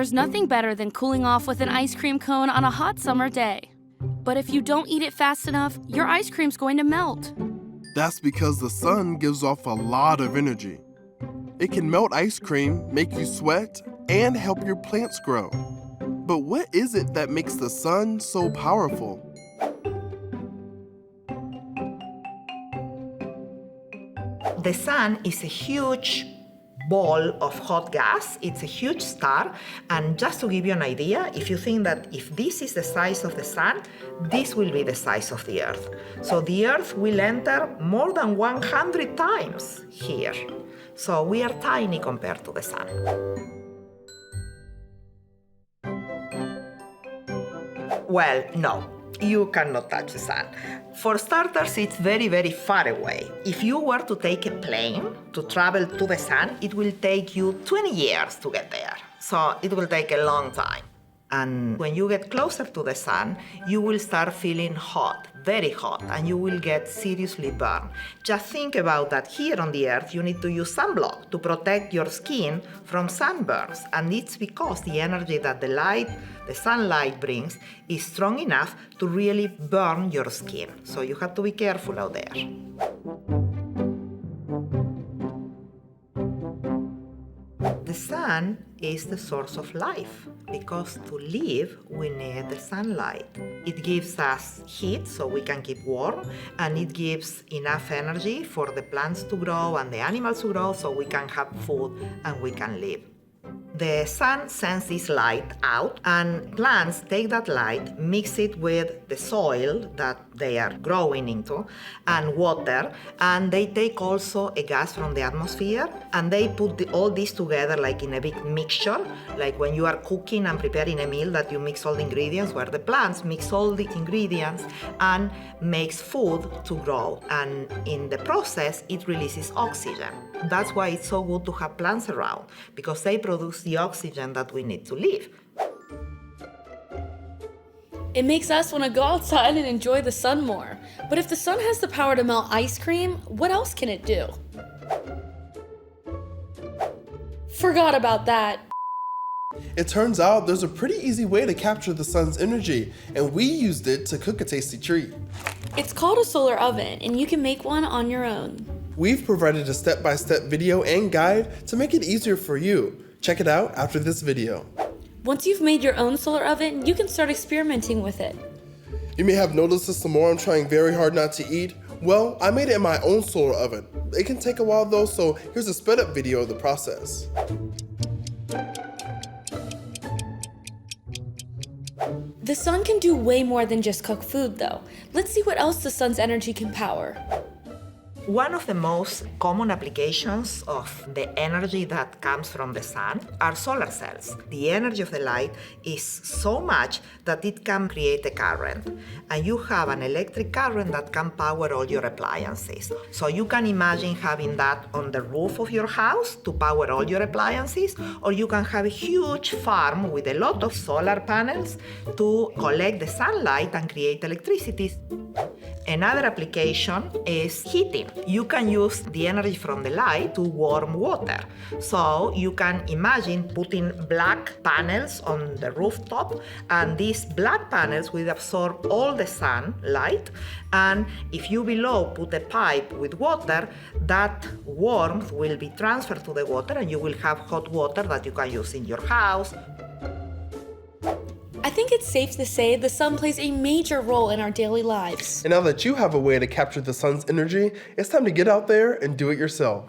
There's nothing better than cooling off with an ice cream cone on a hot summer day. But if you don't eat it fast enough, your ice cream's going to melt. That's because the sun gives off a lot of energy. It can melt ice cream, make you sweat, and help your plants grow. But what is it that makes the sun so powerful? The sun is a huge ball of hot gas. It's a huge star. And just to give you an idea, if you think that if this is the size of the sun, this will be the size of the Earth. So the Earth will enter more than 100 times here. So we are tiny compared to the sun. Well, no, you cannot touch the sun. For starters, it's very, very far away. If you were to take a plane to travel to the sun, it will take you 20 years to get there. So it will take a long time. And when you get closer to the sun, you will start feeling hot, very hot, and you will get seriously burned. Just think about that here on the Earth, you need to use sunblock to protect your skin from sunburns. And it's because the energy that the sunlight brings is strong enough to really burn your skin. So you have to be careful out there. The sun is the source of life because to live, we need the sunlight. It gives us heat so we can keep warm, and it gives enough energy for the plants to grow and the animals to grow so we can have food and we can live. The sun sends this light out, and plants take that light, mix it with the soil that they are growing into, and water, and they take also a gas from the atmosphere, and they put all this together like in a big mixture, like when you are cooking and preparing a meal that you mix all the ingredients, where the plants mix all the ingredients and makes food to grow. And in the process, it releases oxygen. That's why it's so good to have plants around, because they produce the oxygen that we need to live. It makes us want to go outside and enjoy the sun more. But if the sun has the power to melt ice cream, what else can it do? Forgot about that. It turns out there's a pretty easy way to capture the sun's energy, and we used it to cook a tasty treat. It's called a solar oven, and you can make one on your own. We've provided a step-by-step video and guide to make it easier for you. Check it out after this video. Once you've made your own solar oven, you can start experimenting with it. You may have noticed this some more. I'm trying very hard not to eat. Well, I made it in my own solar oven. It can take a while though, so here's a sped up video of the process. The sun can do way more than just cook food though. Let's see what else the sun's energy can power. One of the most common applications of the energy that comes from the sun are solar cells. The energy of the light is so much that it can create a current, and you have an electric current that can power all your appliances. So you can imagine having that on the roof of your house to power all your appliances, or you can have a huge farm with a lot of solar panels to collect the sunlight and create electricity. Another application is heating. You can use the energy from the light to warm water. So you can imagine putting black panels on the rooftop, and these black panels will absorb all the sunlight. And if you below put a pipe with water, that warmth will be transferred to the water, and you will have hot water that you can use in your house. I think it's safe to say the sun plays a major role in our daily lives. And now that you have a way to capture the sun's energy, it's time to get out there and do it yourself.